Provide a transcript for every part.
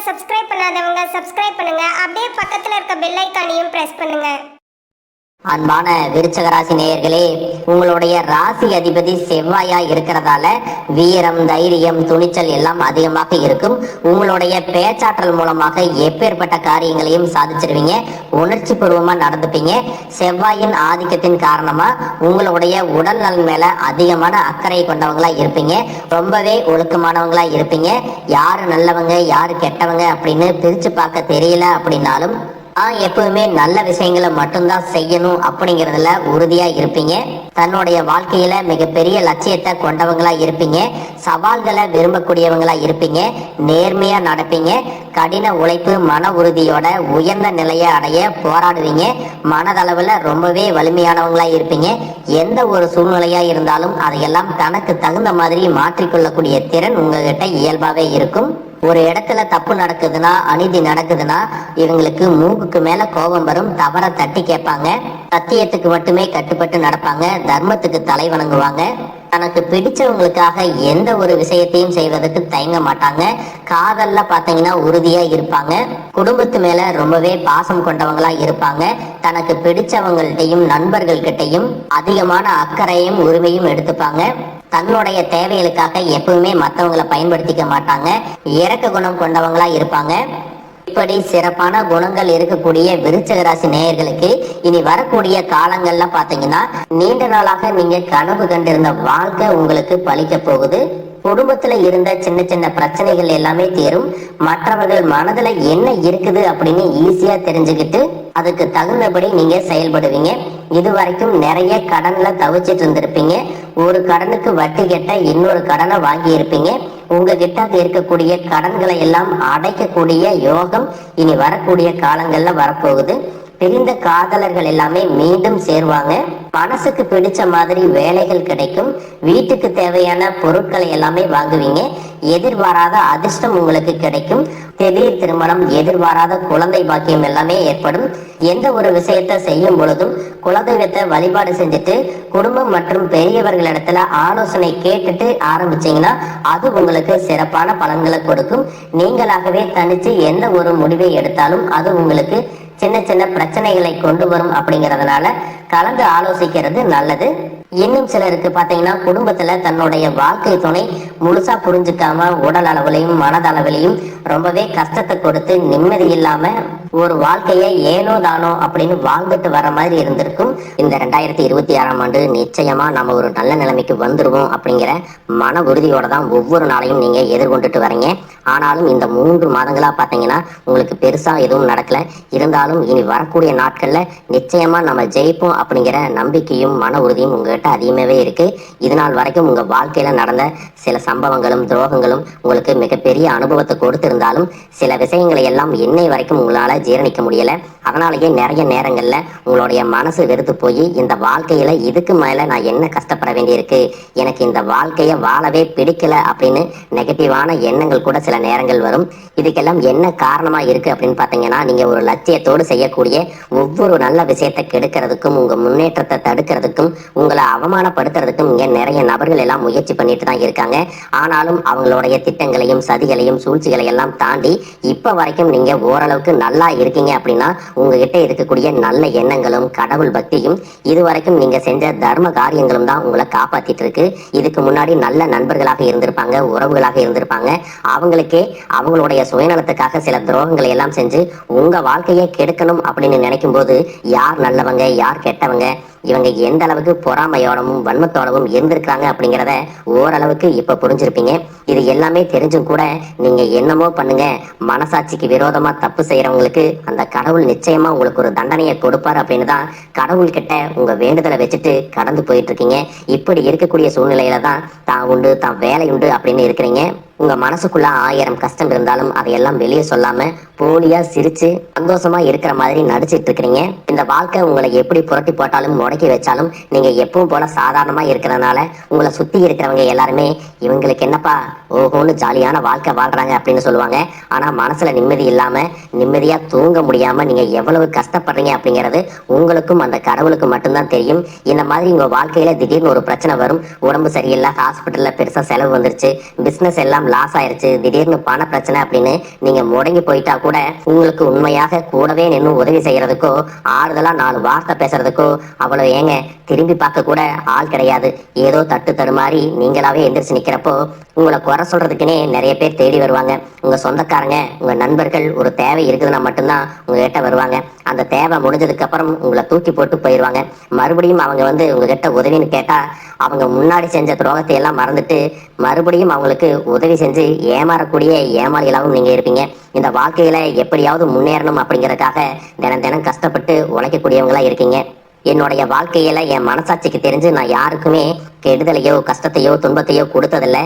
Subscribe பண்ணாதவங்க subscribe பண்ணுங்க. அப்படியே பக்கத்துல இருக்க பெல் ஐகானையும் பிரஸ் பண்ணுங்க. அன்பான விருச்சக ராசி நேயர்களே, உங்களுடைய ராசி அதிபதி செவ்வாயா இருக்கிறதால வீரம், தைரியம், துணிச்சல் எல்லாம் அதிகமாக இருக்கும். உங்களுடைய பேச்சாற்றல் மூலமாக எப்பேற்பட்ட காரியங்களையும் சாதிச்சிருவீங்க. உணர்ச்சி பூர்வமா நடந்துப்பீங்க. செவ்வாயின் ஆதிக்கத்தின் காரணமா உங்களுடைய உடல் நலன் மேல அதிகமான அக்கறை கொண்டவங்களா இருப்பீங்க. ரொம்பவே ஒழுக்கமானவங்களா இருப்பீங்க. யாரு நல்லவங்க யாரு கெட்டவங்க அப்படின்னு பிரிச்சு பார்க்க தெரியல அப்படின்னாலும் எப்பவுமே நல்ல விஷயங்களை மட்டும்தான் செய்யணும் அப்படிங்கறதுல உறுதியா இருப்பீங்க. தன்னுடைய வாழ்க்கையில மிகப்பெரிய லட்சியத்தை கொண்டவங்களா இருப்பீங்க. சவால்களை விரும்பக்கூடியவங்களா இருப்பீங்க. நேர்மையா நடப்பீங்க. கடின உழைப்பு, மன உறுதியோட உயர்ந்த நிலையை அடைய போராடுவீங்க. மனதளவுல ரொம்பவே வலிமையானவங்களா இருப்பீங்க. எந்த ஒரு சூழ்நிலையா இருந்தாலும் அதையெல்லாம் தனக்கு தகுந்த மாதிரி மாற்றிக்கொள்ளக்கூடிய திறன் உங்ககிட்ட இயல்பாவே இருக்கும். ஒரு இடத்துல தப்பு நடக்குதுன்னா, அநீதி நடக்குதுன்னா இவங்களுக்கு மூக்குக்கு மேல கோபம் வரும். தவற தட்டி கேட்பாங்க. சத்தியத்துக்கு மட்டுமே கட்டுப்பட்டு நடப்பாங்க. தர்மத்துக்கு தலை வணங்குவாங்க. தனக்கு பிடிச்சவங்களுக்காக எந்த ஒரு விஷயத்தையும் செய்வதற்கு தயங்க மாட்டாங்க. காதல்ல பாத்தீங்கன்னா உறுதியா இருப்பாங்க. குடும்பத்து மேல ரொம்பவே பாசம் கொண்டவங்களா இருப்பாங்க. தனக்கு பிடிச்சவங்கள்ட்டையும் நண்பர்கள்கிட்டையும் அதிகமான அக்கறையும் உரிமையும் எடுத்துப்பாங்க. தன்னுடைய தேவைகளுக்காக எப்பவுமே மற்றவங்களை பயன்படுத்திக்க மாட்டாங்க. இரக்க குணம் கொண்டவங்களா இருப்பாங்க. இப்படி சிறப்பான குணங்கள் இருக்கக்கூடிய விருச்சக ராசி நேயர்களுக்கு இனி வரக்கூடிய காலங்கள்ல பாத்தீங்கன்னா நீண்ட நாளாக நீங்க கனவு கண்டிருந்த வாழ்க்கை உங்களுக்கு பலிக்க போகுது. குடும்பத்துல இருந்த சின்ன சின்ன பிரச்சனைகள் எல்லாமே தீரும். மற்றவர்கள் மனதுல என்ன இருக்குது அப்படின்னு ஈஸியா தெரிஞ்சுக்கிட்டு அதுக்கு தகுந்தபடி நீங்க செயல்படுவீங்க. இது வரைக்கும் நிறைய கடன்ல தவிச்சிட்டு இருந்திருப்பீங்க. ஒரு கடனுக்கு வட்டி கட்ட இன்னொரு கடனை வாங்கி இருப்பீங்க. உங்ககிட்ட இருக்கக்கூடிய கடன்களை எல்லாம் அடைக்கக்கூடிய யோகம் இனி வரக்கூடிய காலங்கள்ல வரப்போகுது. பிரிந்த காதலர்கள் எல்லாமே மீண்டும் சேருவாங்க. மனசுக்கு பிடிச்ச மாதிரி வேலைகள் கிடைக்கும். வீட்டுக்கு தேவையான பொருட்களை எல்லாமே வாங்குவீங்க. எதிர்பாராத அதிர்ஷ்டம் உங்களுக்கு கிடைக்கும். திடீர் திருமணம், எதிர்பாராத குழந்தை பாக்கியம் எல்லாமே ஏற்படும். எந்த ஒரு விஷயத்த செய்யும் பொழுதும் குலதெய்வத்தை வழிபாடு செஞ்சுட்டு குடும்பம் மற்றும் பெரியவர்களிடத்துல ஆலோசனை கேட்டுட்டு ஆரம்பிச்சீங்கன்னா அது உங்களுக்கு சிறப்பான பலன்களை கொடுக்கும். நீங்களாகவே தனிச்சு எந்த ஒரு முடிவை எடுத்தாலும் அது உங்களுக்கு சின்ன சின்ன பிரச்சனைகளை கொண்டு வரும். அப்படிங்கறதுனால கலந்து ஆலோசிக்கிறது நல்லது. இன்னும் சிலருக்கு பாத்தீங்கன்னா குடும்பத்துல தன்னுடைய வாழ்க்கை துணை முழுசா புரிஞ்சுக்காம உடல் அளவுலையும் மனதளவிலையும் ரொம்பவே கஷ்டத்தை கொடுத்து நிம்மதி இல்லாம ஒரு வாழ்க்கைய ஏனோ தானோ அப்படின்னு வாழ்ந்துட்டு வர மாதிரி இருந்திருக்கும். இந்த 2026ஆம் ஆண்டு நிச்சயமா நம்ம ஒரு நல்ல நிலைமைக்கு வந்துருவோம் அப்படிங்கிற மன உறுதியோட தான் ஒவ்வொரு நாளையும் நீங்க எதிர்கொண்டுட்டு வரீங்க. ஆனாலும் இந்த 3 மாதங்களா பாத்தீங்கன்னா உங்களுக்கு பெருசா எதுவும் நடக்கல. இருந்தாலும் இனி வரக்கூடிய நாட்கள்ல நிச்சயமா நம்ம ஜெயிப்போம் அப்படிங்கிற நம்பிக்கையும் மன உறுதியும் உங்ககிட்ட அதிகமாவே இருக்கு. இது நாள் வரைக்கும் உங்க வாழ்க்கையில நடந்த சில சம்பவங்களும் துரோகங்களும் உங்களுக்கு மிகப்பெரிய அனுபவத்தை கொடுத்திருந்தாலும் சில விஷயங்களை எல்லாம் இன்னை வரைக்கும் உங்களால ஜீரணிக்க முடியல. அதனாலேயே நிறைய நேரங்கள்ல உங்களுடைய மனசு வெறுத்து போய் இந்த வாழ்க்கையில இதுக்கு மேல நான் என்ன கஷ்டப்பட வேண்டியிருக்கு, எனக்கு இந்த வாழ்க்கைய வாழவே பிடிக்கல அப்படின்னு நெகட்டிவான எண்ணங்கள் கூட சில நேரங்கள் வரும். இதுக்கெல்லாம் என்ன காரணமா இருக்கு அப்படின்னு பாத்தீங்கன்னா நீங்க ஒரு லட்சியத்தோடு செய்யக்கூடிய ஒவ்வொரு நல்ல விஷயத்தை கெடுக்கிறதுக்கும் உங்க முன்னேற்றத்தை தடுக்கிறதுக்கும் உங்களை அவமானப்படுத்துறதுக்கும் இங்க நிறைய நபர்கள் எல்லாம் முயற்சி பண்ணிட்டு தான் இருக்காங்க. ஆனாலும் அவங்களுடைய திட்டங்களையும் சதிகளையும் சூழ்ச்சிகளை எல்லாம் தாண்டி இப்ப வரைக்கும் நீங்க ஓரளவுக்கு நல்லா இருக்கீங்க அப்படின்னா உங்ககிட்ட இருக்கக்கூடிய நல்ல எண்ணங்களும் கடவுள் பக்தியும் இதுவரைக்கும் நீங்க செஞ்ச தர்ம காரியங்களும் தான் உங்களை காப்பாத்திட்டு இருக்கு. இதுக்கு முன்னாடி நல்ல நண்பர்களாக இருந்திருப்பாங்க, உறவுகளாக இருந்திருப்பாங்க. அவங்களுக்கே அவங்களுடைய சுயநலத்துக்காக சில துரோகங்களை எல்லாம் செஞ்சு உங்க வாழ்க்கையை கெடுக்கணும் அப்படின்னு நினைக்கும் போது யார் நல்லவங்க யார் கெட்டவங்க, இவங்க எந்த அளவுக்கு பொறாமையோடவும் வன்மத்தோடவும் இருந்திருக்காங்க அப்படிங்கிறத ஓரளவுக்கு இப்ப புரிஞ்சிருப்பீங்க. இது எல்லாமே தெரிஞ்சும் கூட நீங்க என்னமோ பண்ணுங்க, மனசாட்சிக்கு விரோதமா தப்பு செய்யறவங்களுக்கு அந்த கடவுள் நிச்சயமா உங்களுக்கு ஒரு தண்டனையை கொடுப்பார் அப்படின்னு தான் கடவுள் கிட்ட உங்க வேண்டுதலை வச்சுட்டு கடந்து போயிட்டு இருக்கீங்க. இப்படி இருக்கக்கூடிய சூழ்நிலையில தான் தான் உண்டு தான் வேலை உண்டு அப்படின்னு இருக்கிறீங்க. உங்க மனசுக்குள்ள 1000 கஷ்டம் இருந்தாலும் அதையெல்லாம் வெளியே சொல்லாம போலியா சிரிச்சு சந்தோஷமா இருக்கிற மாதிரி நடிச்சிட்டு இருக்கிறீங்க. இந்த வாழ்க்கை உங்களை எப்படி புரட்டி போட்டாலும் முடக்கி வச்சாலும் நீங்க எப்பவும் போல சாதாரணமா இருக்கிறதுனால உங்களை சுத்தி இருக்கிறவங்க எல்லாருமே இவங்களுக்கு என்னப்பா ஓஹோன்னு ஜாலியான வாழ்க்கை வாழ்றாங்க அப்படின்னு சொல்லுவாங்க. ஆனா மனசுல நிம்மதி இல்லாம நிம்மதியா தூங்க முடியாம நீங்க எவ்வளவு கஷ்டப்படுறீங்க அப்படிங்கிறது உங்களுக்கும் அந்த கடவுளுக்கு மட்டும்தான் தெரியும். இந்த மாதிரி உங்க வாழ்க்கையில திடீர்னு ஒரு பிரச்சனை வரும். உடம்பு சரியில்லை, ஹாஸ்பிட்டல்ல பெருசா செலவு வந்துருச்சு, பிசினஸ் எல்லாம் லாஸ் ஆயிருச்சு, திடீர்னு பண பிரச்சனை அப்படின்னு நீங்க முடங்கி போயிட்டா கூட உங்களுக்கு உண்மையாக கூடவே நின்று உதவி செய்யறதுக்கோ ஆறுதலா 4 வார்த்தை பேசுறதுக்கோ அவ்வளவு ஏங்க திரும்பி பார்க்க கூட ஆள் கிடையாது. ஏதோ தட்டு தடுமாறி நீங்களாவே எந்திரிச்சு நிக்கிறப்போ உங்களை குறை சொல்றதுக்குன்னே நிறைய பேர் தேடி வருவாங்க. உங்க சொந்தக்காரங்க, உங்க நண்பர்கள் ஒரு தேவை இருக்குதுன்னா மட்டும்தான் உங்ககிட்ட வருவாங்க. அந்த தேவை முடிஞ்சதுக்கு அப்புறம் உங்களை தூக்கி போட்டு போயிடுவாங்க. மறுபடியும் அவங்க வந்து உங்ககிட்ட உதவின்னு கேட்டா அவங்க முன்னாடி செஞ்ச துரோகத்தை எல்லாம் மறந்துட்டு மறுபடியும் அவங்களுக்கு உதவி செஞ்சு ஏமாறக்கூடிய ஏமாளிகளாகவும் நீங்க இருப்பீங்க. இந்த வாழ்க்கையில எப்படியாவது முன்னேறணும் அப்படிங்கறதுக்காக தினம் தினம் கஷ்டப்பட்டு உழைக்கக்கூடியவங்களா இருக்கீங்க. என்னுடைய வாழ்க்கையில என் மனசாட்சிக்கு தெரிஞ்சு நான் யாருக்குமே கெடுதலையோ கஷ்டத்தையோ துன்பத்தையோ கொடுத்ததில்ல.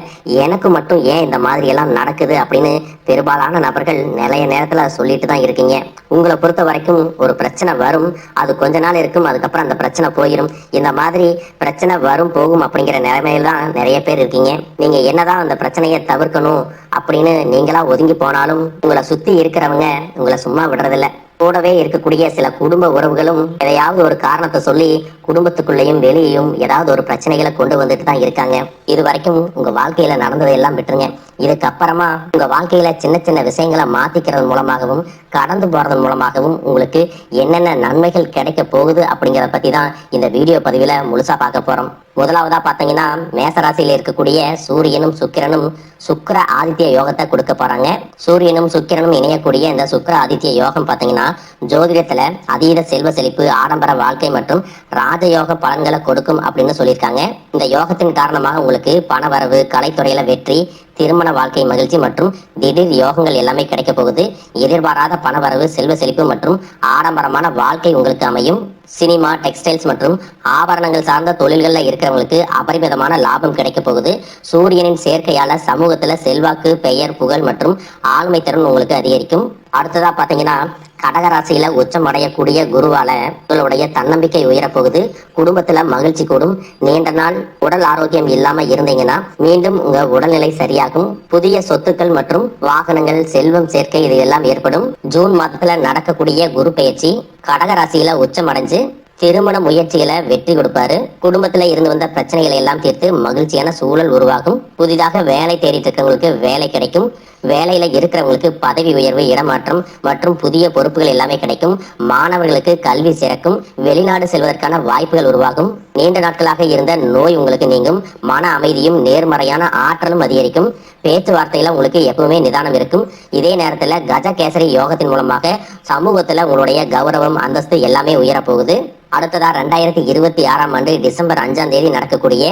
எனக்கு மட்டும் ஏன் இந்த மாதிரி எல்லாம் நடக்குது அப்படின்னு பெரும்பாலான நபர்கள் நிறைய நேரத்துல சொல்லிட்டு தான் இருக்கீங்க. உங்களை பொறுத்த வரைக்கும் ஒரு பிரச்சனை வரும், அது கொஞ்ச நாள் இருக்கும், அதுக்கப்புறம் அந்த பிரச்சனை போயிடும். இந்த மாதிரி பிரச்சனை வரும் போகும் அப்படிங்கிற நிலைமையில தான் நிறைய பேர் இருக்கீங்க. நீங்க என்னதான் அந்த பிரச்சனையை தவிர்க்கணும் அப்படின்னு நீங்களா ஒதுங்கி போனாலும் உங்களை சுத்தி இருக்கிறவங்க உங்களை சும்மா விடுறதில்ல. கூடவே இருக்கக்கூடிய சில குடும்ப உறவுகளும் எதையாவது ஒரு காரணத்தை சொல்லி குடும்பத்துக்குள்ளேயும் வெளியேயும் ஏதாவது ஒரு பிரச்சனைகளை கொண்டு வந்துட்டு தான் இருக்காங்க. இது வரைக்கும் உங்க வாழ்க்கையில நடந்ததையெல்லாம் விட்டுருங்க. இதுக்கப்புறமா உங்க வாழ்க்கையில சின்ன சின்ன விஷயங்களை மாத்திக்கிறது மூலமாகவும் கடந்து போறது மூலமாகவும் உங்களுக்கு என்னென்ன நன்மைகள் கிடைக்க போகுது அப்படிங்கிறத பத்தி தான் இந்த வீடியோ பதிவுல முழுசா பார்க்க போறோம். முதலாவதா பாத்தீங்கன்னா மேசராசியில இருக்கக்கூடிய சூரியனும் சுக்கிரனும் சுக்கிர ஆதித்ய யோகத்தை கொடுக்க போறாங்க. சூரியனும் சுக்கிரனும் இணையக்கூடிய இந்த சுக்கிர ஆதித்ய யோகம் பாத்தீங்கன்னா ஜோதிடத்துல அதீத செல்வ செழிப்பு, ஆடம்பர வாழ்க்கை மற்றும் ராஜயோக பலன்களை கொடுக்கும் அப்படின்னு சொல்லியிருக்காங்க. இந்த யோகத்தின் காரணமாக உங்களுக்கு பணவரவு, கலைத்துறையில வெற்றி, திருமண வாழ்க்கை மகிழ்ச்சி மற்றும் திடீர் யோகங்கள் எல்லாமே கிடைக்க போகுது. எதிர்பாராத பணவரவு, செல்வ செழிப்பு மற்றும் ஆடம்பரமான வாழ்க்கை உங்களுக்கு அமையும். சினிமா, டெக்ஸ்டைல்ஸ் மற்றும் ஆபரணங்கள் சார்ந்த தொழில்களில் இருக்கிறவங்களுக்கு அபரிமிதமான லாபம் கிடைக்க போகுது. சூரியனின் சேர்க்கையால சமூகத்துல செல்வாக்கு, பெயர், புகழ் மற்றும் ஆளுமை திறன் உங்களுக்கு அதிகரிக்கும். அடுத்ததா பாத்தீங்கன்னா கடகராசியில உச்சம் அடையக்கூடிய குருவால உங்களுடைய தன்னம்பிக்கை உயரப்போகுது. குடும்பத்துல மகிழ்ச்சி கூடும். நீண்ட நாள் உடல் ஆரோக்கியம் இல்லாம இருந்தீங்கன்னா மீண்டும் உங்க உடல்நிலை சரியாகும். புதிய சொத்துக்கள் மற்றும் வாகனங்கள், செல்வம் சேர்க்கை இது எல்லாம் ஏற்படும். ஜூன் மாதத்துல நடக்கக்கூடிய குரு பெயர்ச்சி கடகராசியில உச்சம் அடைஞ்சு திருமண முயற்சிகளை வெற்றி கொடுப்பாரு. குடும்பத்துல இருந்து வந்த பிரச்சனைகளை எல்லாம் தீர்த்து மகிழ்ச்சியான சூழல் உருவாகும். புதிதாக வேலை தேடிட்டு இருக்கவங்களுக்கு வேலை கிடைக்கும். வேலையில இருக்கிறவங்களுக்கு பதவி உயர்வு, இடமாற்றம் மற்றும் புதிய பொறுப்புகள் எல்லாமே கிடைக்கும். மாணவர்களுக்கு கல்வி சிறக்கும். வெளிநாடு செல்வதற்கான வாய்ப்புகள் உருவாகும். நீண்ட நாட்களாக இருந்த நோய் உங்களுக்கு நீங்கும். மன அமைதியும் நேர்மறையான ஆற்றலும் அதிகரிக்கும். பேச்சுவார்த்தையில உங்களுக்கு எப்பவுமே நிதானம் இருக்கும். இதே நேரத்துல கஜ கேசரி யோகத்தின் மூலமாக சமூகத்துல உங்களுடைய கௌரவம், அந்தஸ்து எல்லாமே உயரப்போகுது. அடுத்ததா 2026ஆம் ஆண்டு டிசம்பர் 5ஆம் தேதி நடக்கக்கூடிய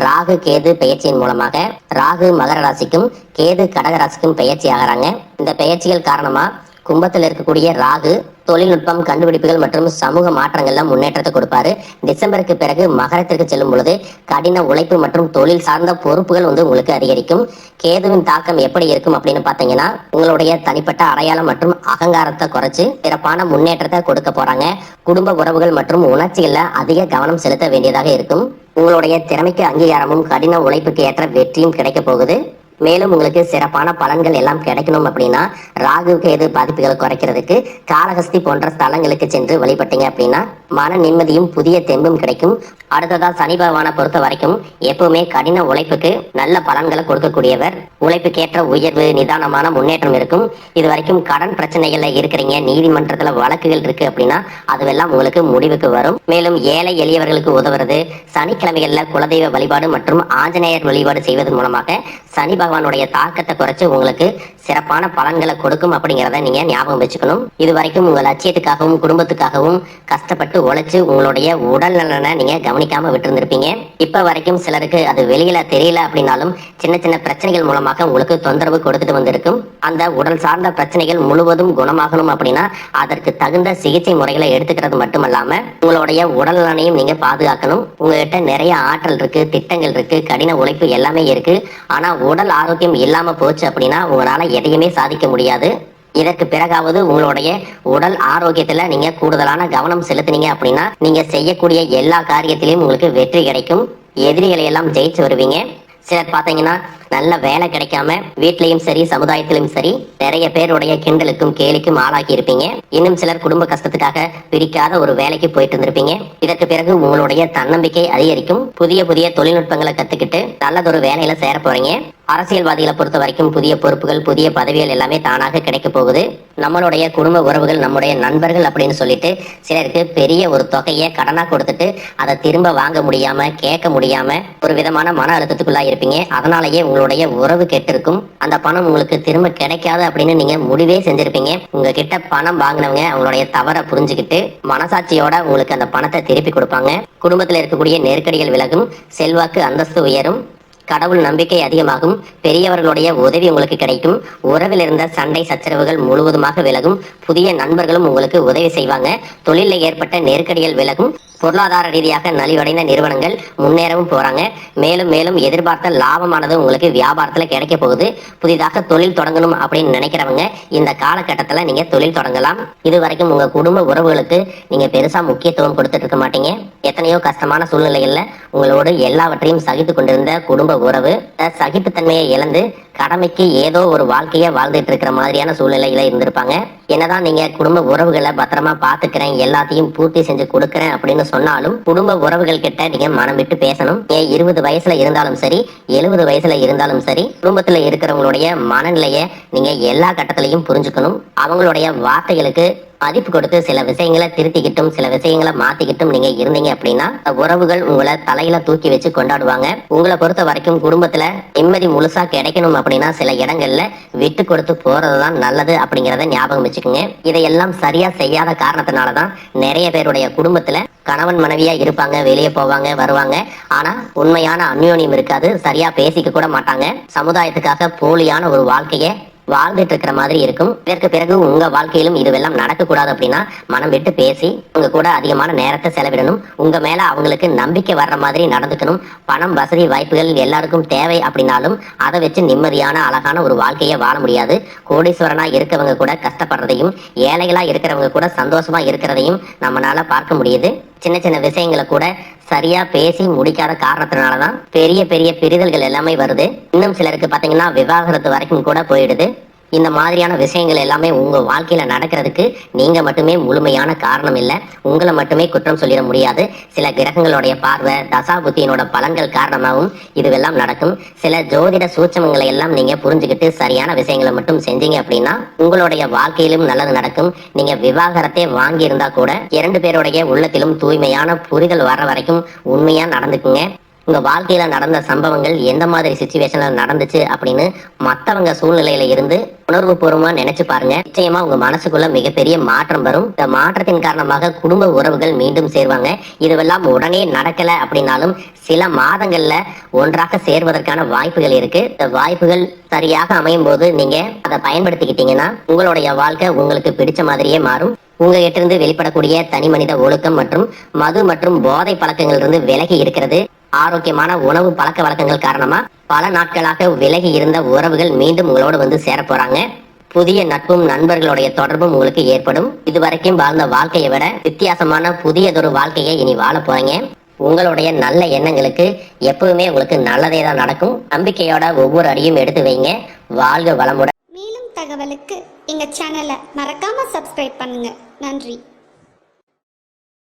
ராகு கேது பெயர்ச்சியின் மூலமாக ராகு மகர ராசிக்கும் கேது கடக ராசிக்கும் பெயர்ச்சி ஆகிறாங்க. இந்த பெயர்ச்சிகள் காரணமா கும்பத்தில் இருக்கக்கூடிய ராகு தொழில்நுட்பம், கண்டுபிடிப்புகள் மற்றும் சமூக மாற்றங்கள்ல முன்னேற்றத்தை கொடுப்பாரு. டிசம்பருக்கு பிறகு மகரத்திற்கு செல்லும் பொழுது கடின உழைப்பு மற்றும் தொழில் சார்ந்த பொறுப்புகள் உங்களுக்கு அதிகரிக்கும். கேதுவின் தாக்கம் எப்படி இருக்கும் அப்படின்னு பாத்தீங்கன்னா உங்களுடைய தனிப்பட்ட அடையாளம் மற்றும் அகங்காரத்தை குறைச்சு சிறப்பான முன்னேற்றத்தை கொடுக்க போறாங்க. குடும்ப உறவுகள் மற்றும் உணர்ச்சிகள்ல அதிக கவனம் செலுத்த வேண்டியதாக இருக்கும். உங்களுடைய திறமைக்கு அங்கீகாரமும் கடின உழைப்புக்கு ஏற்ற வெற்றியும் கிடைக்க போகுது. மேலும் உங்களுக்கு சிறப்பான பலன்கள் எல்லாம் கிடைக்கணும் அப்படின்னா ராகு கேது பாதிப்புகளை குறைக்கிறதுக்கு காளஹஸ்தி போன்ற ஸ்தலங்களுக்கு சென்று வழிபட்டீங்க அப்படின்னா மன நிம்மதியும் புதிய தெம்பும் கிடைக்கும். அடுத்ததா சனி பகவானை பொறுத்த வரைக்கும் எப்பவுமே கடின உழைப்புக்கு நல்ல பலன்களை கொடுக்கக்கூடியவர். உழைப்புக்கேற்ற உயர்வு, நிதானமான முன்னேற்றம் இருக்கும். இது வரைக்கும் கடன் பிரச்சனைகள்ல இருக்கிறீங்க, நீதிமன்றத்துல வழக்குகள் இருக்கு அப்படின்னா அதுவெல்லாம் உங்களுக்கு முடிவுக்கு வரும். மேலும் ஏழை எளியவர்களுக்கு உதவுறது, சனிக்கிழமைகள்ல குலதெய்வ வழிபாடு மற்றும் ஆஞ்சநேயர் வழிபாடு செய்வதன் மூலமாக சனி பகவானுடைய தாக்கத்தை குறைச்சு உங்களுக்கு சிறப்பான பலன்களை கொடுக்கும் அப்படிங்கிறத நீங்க ஞாபகம் வச்சுக்கணும். இது வரைக்கும் உங்க லட்சியத்துக்காகவும் குடும்பத்துக்காகவும் கஷ்டப்பட்டு உழைச்சு உங்களுடைய உடல் நலனை நீங்க கவனிக்காம விட்டு இருந்திருப்பீங்க. இப்ப வரைக்கும் சிலருக்கு அது வெளியில தெரியல அப்படின்னாலும் சின்ன சின்ன பிரச்சனைகள் மூலமாக உங்களுக்கு தொந்தரவு கொடுத்துட்டு வந்திருக்கும். அந்த உடல் சார்ந்த பிரச்சனைகள் முழுவதும் குணமாகணும் அப்படின்னா அதற்கு தகுந்த சிகிச்சை முறைகளை எடுத்துக்கிறது மட்டுமல்லாம உங்களுடைய உடல் நலனையும் நீங்க பாதுகாக்கணும். உங்ககிட்ட நிறைய ஆற்றல் இருக்கு, திட்டங்கள் இருக்கு, கடின உழைப்பு எல்லாமே இருக்கு. ஆனா உடல் ஆரோக்கியம் இல்லாம போச்சு அப்படின்னா உங்களால எதையுமே சாதிக்க முடியாது. இதற்கு பிறகாவது உங்களுடைய உடல் ஆரோக்கியத்துல நீங்க கூடுதலான கவனம் செலுத்தினீங்க அப்படின்னா நீங்க செய்யக்கூடிய எல்லா காரியத்திலையும் உங்களுக்கு வெற்றி கிடைக்கும். எதிரிகளை எல்லாம் ஜெயிச்சு வருவீங்க. சிலர் பாத்தீங்கன்னா நல்ல வேலை கிடைக்காம வீட்லயும் சரி சமுதாயத்திலும் சரி நிறைய பேருடைய கிண்டலுக்கும் கேலிக்கும் ஆளாகி இருப்பீங்க. இன்னும் சிலர் குடும்ப கஷ்டத்துக்காக பிடிக்காத ஒரு வேலைக்கு போயிட்டு இருந்திருப்பீங்க. இதற்கு பிறகு உங்களுடைய தன்னம்பிக்கை அதிகரிக்கும். புதிய புதிய தொழில்நுட்பங்களை கத்துக்கிட்டு நல்லதொரு வேலையில சேர போறீங்க. அரசியல்வாதிகளை பொறுத்த வரைக்கும் புதிய பொறுப்புகள் புதிய பதவிகள் எல்லாமே தானாக கிடைக்க போகுது. நம்மளுடைய குடும்ப உறவுகள் நம்முடைய நண்பர்கள் அப்படின்னு சொல்லிட்டு சிலருக்கு பெரிய ஒரு தொகையை கடனா கொடுத்துட்டு அதை திரும்ப வாங்க முடியாம கேட்க முடியாம ஒரு விதமான மன அழுத்தத்துக்குள்ளா இருப்பீங்க. அதனாலேயே உங்களுடைய உறவு கெட்டிருக்கும். அந்த பணம் உங்களுக்கு திரும்ப கிடைக்காது அப்படின்னு நீங்க முடிவே செஞ்சிருப்பீங்க. உங்ககிட்ட பணம் வாங்கினவங்க அவங்களுடைய தவறை புரிஞ்சுக்கிட்டு மனசாட்சியோட உங்களுக்கு அந்த பணத்தை திருப்பி கொடுப்பாங்க. குடும்பத்தில் இருக்கக்கூடிய நெருக்கடிகள் விலகும். செல்வாக்கு அந்தஸ்து உயரும். கடவுள் நம்பிக்கை அதிகமாகும். பெரியவர்களுடைய உதவி உங்களுக்கு கிடைக்கும். உறவில் இருந்த சண்டை சச்சரவுகள் முழுவதுமாக விலகும். புதிய நண்பர்களும் உங்களுக்கு உதவி செய்வாங்க. தொழிலில் ஏற்பட்ட நெருக்கடிகள் விலகும். பொருளாதார ரீதியாக நலிவடைந்த நிறுவனங்கள் முன்னேறவும் போறாங்க. மேலும் மேலும் எதிர்பார்த்த லாபமானது உங்களுக்கு வியாபாரத்துல கிடைக்க போகுது. புதிதாக தொழில் தொடங்கணும் அப்படின்னு நினைக்கிறவங்க இந்த காலகட்டத்துல நீங்க தொழில் தொடங்கலாம். இது வரைக்கும் உங்க குடும்ப உறவுகளுக்கு நீங்க பெருசா முக்கியத்துவம் கொடுத்துட்டு இருக்க மாட்டீங்க. எத்தனையோ கஷ்டமான சூழ்நிலைகள்ல உங்களோடு எல்லாவற்றையும் சகித்து கொண்டிருந்த குடும்ப உறவு சகிப்புத்தன்மையை இழந்து கடமைக்கு ஏதோ ஒரு வாழ்க்கைய வாழ்ந்துட்டு இருக்கிற மாதிரியான சூழ்நிலையில இருந்திருப்பாங்க. என்னதான் நீங்க குடும்ப உறவுகளை பத்திரமா பாத்துக்கிறேன், எல்லாத்தையும் பூர்த்தி செஞ்சு கொடுக்கறேன் அப்படின்னு சொன்னாலும் குடும்ப உறவுகள் கிட்ட நீங்க மனம் விட்டு பேசணும். 20 வயசுல இருந்தாலும் சரி 70 வயசுல இருந்தாலும் சரி குடும்பத்துல இருக்கிறவங்களுடைய மனநிலைய நீங்க எல்லா கட்டத்திலையும் புரிஞ்சுக்கணும். அவங்களுடைய வார்த்தைகளுக்கு மதிப்பு கொடுத்து சில விஷயங்களை திருத்திக்கிட்டும் சில விஷயங்களை மாத்திக்கிட்டும் நீங்க இருந்தீங்க அப்படின்னா உறவுகள் உங்களை தலையில தூக்கி வச்சு கொண்டாடுவாங்க. உங்களை பொறுத்த வரைக்கும் குடும்பத்துல நிம்மதி முழுசா கிடைக்கணும் அப்படின்னா சில இடங்கள்ல விட்டு கொடுத்து போறதுதான் நல்லது அப்படிங்கறத ஞாபகம் வச்சுக்கோங்க. இதையெல்லாம் சரியா செய்யாத காரணத்தினாலதான் நிறைய பேருடைய குடும்பத்துல கணவன் மனைவியா இருப்பாங்க, வெளியே போவாங்க வருவாங்க, ஆனா உண்மையான அந்யோன்யம் இருக்காது. சரியா பேசிக்க கூட மாட்டாங்க. சமுதாயத்துக்காக போலியான ஒரு வாழ்க்கைய வாழ்ந்துட்டு இருக்கிற மாதிரி இருக்கும். இதற்கு பிறகு உங்க வாழ்க்கையிலும் இதுவெல்லாம் நடக்கக்கூடாது அப்படின்னா மனம் விட்டு பேசி உங்க கூட அதிகமான நேரத்தை செலவிடணும். உங்க மேல அவங்களுக்கு நம்பிக்கை வர்ற மாதிரி நடந்துக்கணும். பணம் வசதி வாய்ப்புகள் எல்லாருக்கும் தேவை அப்படின்னாலும் அதை வச்சு நிம்மதியான அழகான ஒரு வாழ்க்கையை வாழ முடியாது. கோடீஸ்வரனா இருக்கவங்க கூட கஷ்டப்படுறதையும் ஏழைகளா இருக்கிறவங்க கூட சந்தோஷமா இருக்கிறதையும் நம்மளால பார்க்க முடியுது. சின்ன சின்ன விஷயங்களை கூட சரியா பேசி முடிக்காத காரணத்தினாலதான் பெரிய பெரிய பிரிதல்கள் எல்லாமே வருது. இன்னும் சிலருக்கு பாத்தீங்கன்னா விவாகரத்து வரைக்கும் கூட போயிடுது. இந்த மாதிரியான விஷயங்கள் எல்லாமே உங்க வாழ்க்கையில நடக்கிறதுக்கு நீங்க மட்டுமே முழுமையான காரணம் இல்லை. உங்களை மட்டுமே குற்றம் சொல்லிட முடியாது. சில கிரகங்களுடைய பார்வை தசாபுத்தியினோட பலன்கள் காரணமாகவும் இதுவெல்லாம் நடக்கும். சில ஜோதிட சூட்சமங்களை எல்லாம் நீங்க புரிஞ்சுக்கிட்டு சரியான விஷயங்களை மட்டும் செஞ்சீங்க அப்படின்னா உங்களுடைய வாழ்க்கையிலும் நல்லது நடக்கும். நீங்க விவாகரத்தை வாங்கி இருந்தா கூட 2 பேருடைய உள்ளத்திலும் தூய்மையான புரிதல் வர வரைக்கும் உண்மையா நடந்துக்குங்க. உங்க வாழ்க்கையில நடந்த சம்பவங்கள் எந்த மாதிரி சிச்சுவேஷன்ல நடந்துச்சு அப்படின்னு மத்தவங்க சூழ்நிலையில இருந்து உணர்வு பூர்வமா நினைச்சு பாருங்க. நிச்சயமா உங்க மனசுக்குள்ள மிகப்பெரிய மாற்றம் வரும். இந்த மாற்றத்தின் காரணமாக குடும்ப உறவுகள் மீண்டும் சேர்வாங்க. இதுவெல்லாம் உடனே நடக்கல அப்படின்னாலும் சில மாதங்கள்ல ஒன்றாக சேர்வதற்கான வாய்ப்புகள் இருக்கு. இந்த வாய்ப்புகள் சரியாக அமையும் போது நீங்க அதை பயன்படுத்திக்கிட்டீங்கன்னா உங்களுடைய வாழ்க்கை உங்களுக்கு பிடிச்ச மாதிரியே மாறும். உங்ககிட்ட இருந்து வெளிப்படக்கூடிய தனி மனித ஒழுக்கம் மற்றும் மது மற்றும் போதை பழக்கங்கள் இருந்து விலகி இருக்கிறது. ஆரோக்கியமான உணவு பழக்க வழக்கங்கள் காரணமா பல நாட்களாக விலகி இருந்த உறவுகள் மீண்டும் உங்களோட வந்து சேர போறாங்க. புதிய நட்பும் நண்பர்களுடைய தொடர்பும் உங்களுக்கு ஏற்படும். இதுவரைக்கும் வாழ்ந்த வாழ்க்கையை விட வித்தியாசமான புதியதொரு வாழ்க்கையை இனி வாழ போறீங்க. உங்களுடைய நல்ல எண்ணங்களுக்கு எப்பவுமே உங்களுக்கு நல்லதே தான் நடக்கும். நம்பிக்கையோட ஒவ்வொரு அடியும் எடுத்து வைங்க. வாழ்க வளமுடன். மேலும் தகவலுக்கு எங்க சேனலை மறக்காம சப்ஸ்கிரைப் பண்ணுங்க. நன்றி.